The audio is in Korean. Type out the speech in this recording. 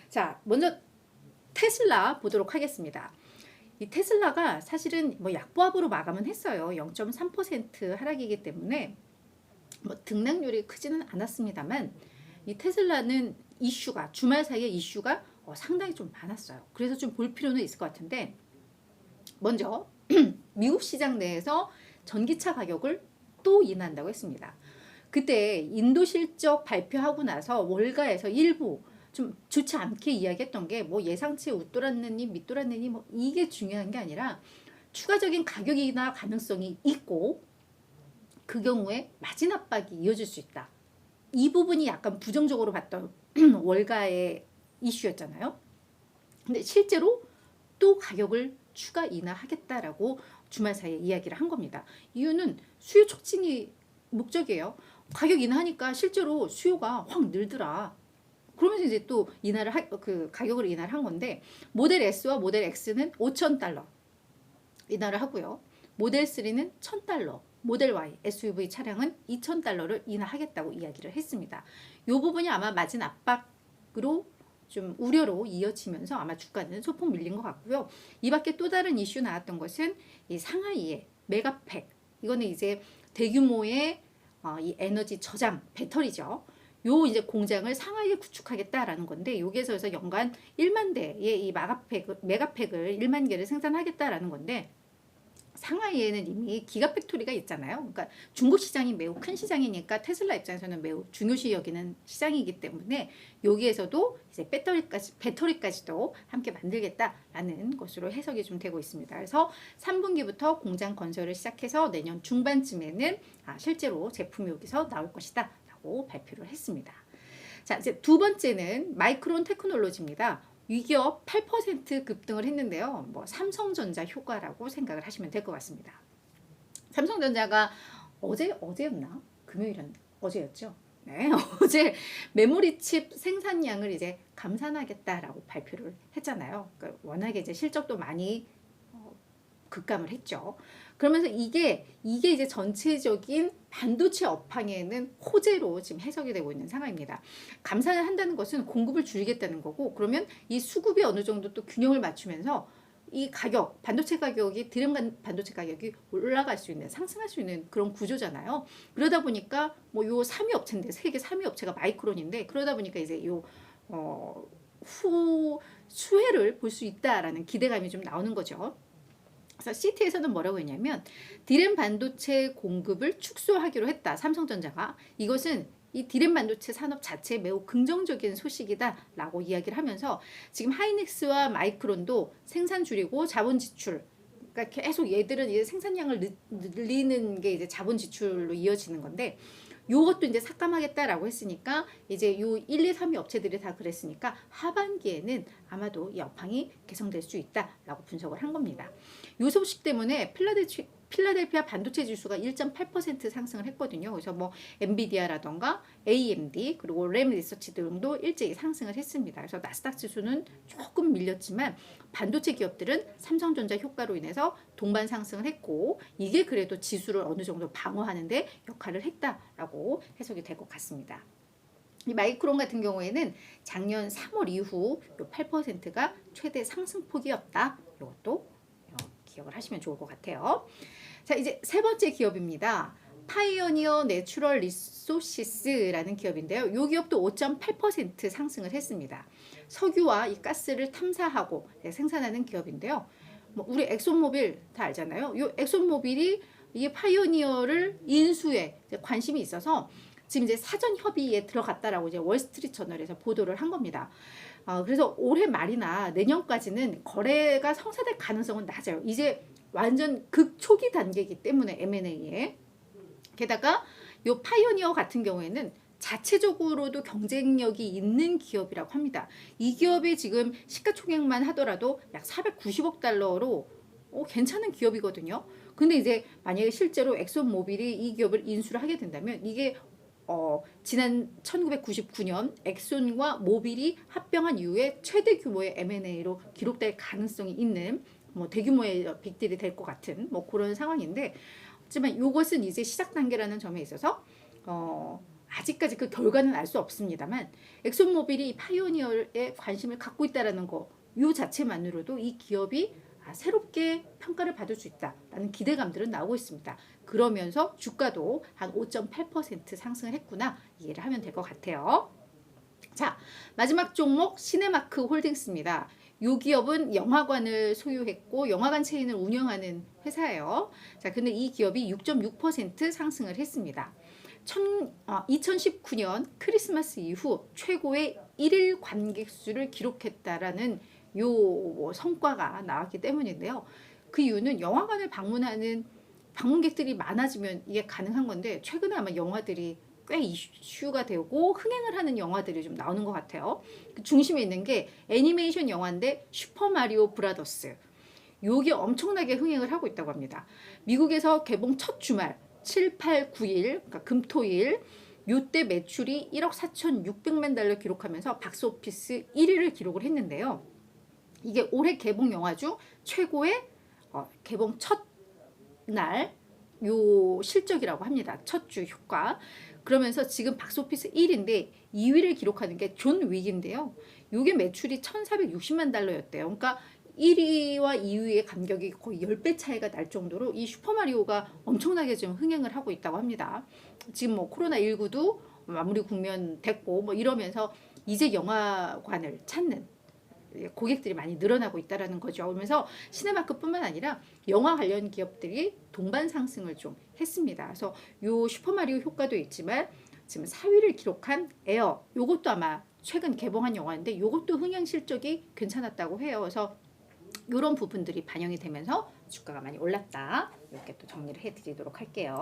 자, 먼저 테슬라 보도록 하겠습니다. 이 테슬라가 사실은 뭐 약보합으로 마감은 했어요. 0.3% 하락이기 때문에 뭐 등락률이 크지는 않았습니다만 이 테슬라는 이슈가 주말 사이에 이슈가 상당히 좀 많았어요. 그래서 좀 볼 필요는 있을 것 같은데 먼저 미국 시장 내에서 전기차 가격을 또 인하한다고 했습니다. 그때 인도 실적 발표하고 나서 월가에서 일부 좀 좋지 않게 이야기했던 게 뭐 예상치에 웃돌았느니 밑돌았느니 뭐 이게 중요한 게 아니라 추가적인 가격 인하 가능성이 있고 그 경우에 마진 압박이 이어질 수 있다. 이 부분이 약간 부정적으로 봤던 월가의 이슈였잖아요. 근데 실제로 또 가격을 추가 인하하겠다라고 주말 사이에 이야기를 한 겁니다. 이유는 수요 촉진이 목적이에요. 가격 인하하니까 실제로 수요가 확 늘더라. 그러면서 이제 또 가격을 인하를 한 건데 모델 S와 모델 X는 5,000달러 인하를 하고요. 모델 3는 1,000달러, 모델 Y, SUV 차량은 2,000달러를 인하하겠다고 이야기를 했습니다. 이 부분이 아마 마진 압박으로 좀 우려로 이어지면서 아마 주가는 소폭 밀린 것 같고요. 이 밖에 또 다른 이슈 나왔던 것은 이 상하이의 메가팩. 이거는 이제 대규모의 이 에너지 저장 배터리죠. 요 이제 공장을 상하이에 구축하겠다라는 건데 여기에서 연간 1만 대의 이 메가팩을 1만 개를 생산하겠다라는 건데 상하이에는 이미 기가팩토리가 있잖아요. 그러니까 중국 시장이 매우 큰 시장이니까 테슬라 입장에서는 매우 중요시 여기는 시장이기 때문에 여기에서도 이제 배터리까지도 함께 만들겠다라는 것으로 해석이 좀 되고 있습니다. 그래서 3분기부터 공장 건설을 시작해서 내년 중반쯤에는 실제로 제품이 여기서 나올 것이다 라고 발표를 했습니다. 자, 이제 두 번째는 마이크론 테크놀로지입니다. 이 기업 8% 급등을 했는데요. 뭐 삼성전자 효과라고 생각을 하시면 될 것 같습니다. 삼성전자가 어제였나? 어제였죠. 네, 어제 메모리 칩 생산량을 이제 감산하겠다라고 발표를 했잖아요. 그러니까 워낙에 이제 실적도 많이 급감을 했죠. 그러면서 이게 이제 전체적인 반도체 업황에는 호재로 지금 해석이 되고 있는 상황입니다. 감산을 한다는 것은 공급을 줄이겠다는 거고, 그러면 이 수급이 어느 정도 또 균형을 맞추면서 이 가격, 반도체 가격이 드램 반도체 가격이 올라갈 수 있는, 상승할 수 있는 그런 구조잖아요. 그러다 보니까 뭐 요 3위 업체인데, 세계 3위 업체가 마이크론인데, 그러다 보니까 이제 요 후 수혜를 볼 수 있다라는 기대감이 좀 나오는 거죠. 그래서 CT에서는 뭐라고 했냐면 디램 반도체 공급을 축소하기로 했다. 삼성전자가. 이것은 이 디램 반도체 산업 자체에 매우 긍정적인 소식이다라고 이야기를 하면서 지금 하이닉스와 마이크론도 생산 줄이고 자본 지출, 그러니까 계속 얘들은 이제 생산량을 늘리는 게 이제 자본 지출로 이어지는 건데 요것도 이제 삭감하겠다라고 했으니까 이제 요 1, 2, 3위 업체들이 다 그랬으니까 하반기에는 아마도 이 업황이 개선될 수 있다라고 분석을 한 겁니다. 요 소식 때문에 필라델피아 반도체 지수가 1.8% 상승을 했거든요. 그래서 뭐 엔비디아라던가 AMD 그리고 램 리서치 등도 일제히 상승을 했습니다. 그래서 나스닥 지수는 조금 밀렸지만 반도체 기업들은 삼성전자 효과로 인해서 동반 상승을 했고 이게 그래도 지수를 어느 정도 방어하는데 역할을 했다라고 해석이 될 것 같습니다. 이 마이크론 같은 경우에는 작년 3월 이후 8%가 최대 상승폭이었다. 이것도 기억을 하시면 좋을 것 같아요. 자, 이제 세 번째 기업입니다. 파이오니어 내추럴 리소시스라는 기업인데요. 이 기업도 5.8% 상승을 했습니다. 석유와 이 가스를 탐사하고 생산하는 기업인데요. 뭐 우리 엑손모빌 다 알잖아요. 이 엑손모빌이 이 파이오니어를 인수에 관심이 있어서 지금 이제 사전 협의에 들어갔다라고 이제 월스트리트 저널에서 보도를 한 겁니다. 그래서 올해 말이나 내년까지는 거래가 성사될 가능성은 낮아요. 이제 완전 극초기 단계이기 때문에 M&A에. 게다가 이 파이오니어 같은 경우에는 자체적으로도 경쟁력이 있는 기업이라고 합니다. 이 기업이 지금 시가총액만 하더라도 약 490억 달러로 괜찮은 기업이거든요. 근데 이제 만약에 실제로 엑손모빌이 이 기업을 인수를 하게 된다면 이게 지난 1999년 엑손과 모빌이 합병한 이후에 최대 규모의 M&A로 기록될 가능성이 있는 뭐 대규모의 빅딜이 될 것 같은 뭐 그런 상황인데, 하지만 이것은 이제 시작 단계라는 점에 있어서 아직까지 그 결과는 알 수 없습니다만 엑손모빌이 파이오니어에 관심을 갖고 있다는 거 요 자체만으로도 이 기업이 새롭게 평가를 받을 수 있다라는 기대감들은 나오고 있습니다. 그러면서 주가도 한 5.8% 상승을 했구나 이해를 하면 될 것 같아요. 자, 마지막 종목 시네마크 홀딩스입니다. 이 기업은 영화관을 소유했고 영화관 체인을 운영하는 회사예요. 자, 근데 이 기업이 6.6% 상승을 했습니다. 2019년 크리스마스 이후 최고의 1일 관객 수를 기록했다라는 요 성과가 나왔기 때문인데요. 그 이유는 영화관을 방문하는 방문객들이 많아지면 이게 가능한 건데 최근에 아마 영화들이 꽤 이슈가 되고 흥행을 하는 영화들이 좀 나오는 것 같아요. 그 중심에 있는 게 애니메이션 영화인데 슈퍼마리오 브라더스. 요게 엄청나게 흥행을 하고 있다고 합니다. 미국에서 개봉 첫 주말 7, 8, 9일 그러니까 금토일 요때 매출이 1억 4,600만 달러 기록하면서 박스오피스 1위를 기록을 했는데요. 이게 올해 개봉 영화 중 최고의 개봉 첫날 요 실적이라고 합니다. 첫 주 효과. 그러면서 지금 박스오피스 1위인데 2위를 기록하는 게 존 윅인데요. 요게 매출이 1,460만 달러였대요. 그러니까 1위와 2위의 간격이 거의 10배 차이가 날 정도로 이 슈퍼마리오가 엄청나게 지금 흥행을 하고 있다고 합니다. 지금 뭐 코로나19도 마무리 국면됐고 뭐 이러면서 이제 영화관을 찾는 고객들이 많이 늘어나고 있다는 거죠. 그러면서 시네마크뿐만 아니라 영화 관련 기업들이 동반 상승을 좀 했습니다. 그래서 요 슈퍼마리오 효과도 있지만 지금 4위를 기록한 에어 요것도 아마 최근 개봉한 영화인데 요것도 흥행 실적이 괜찮았다고 해요. 그래서 이런 부분들이 반영이 되면서 주가가 많이 올랐다. 이렇게 또 정리를 해드리도록 할게요.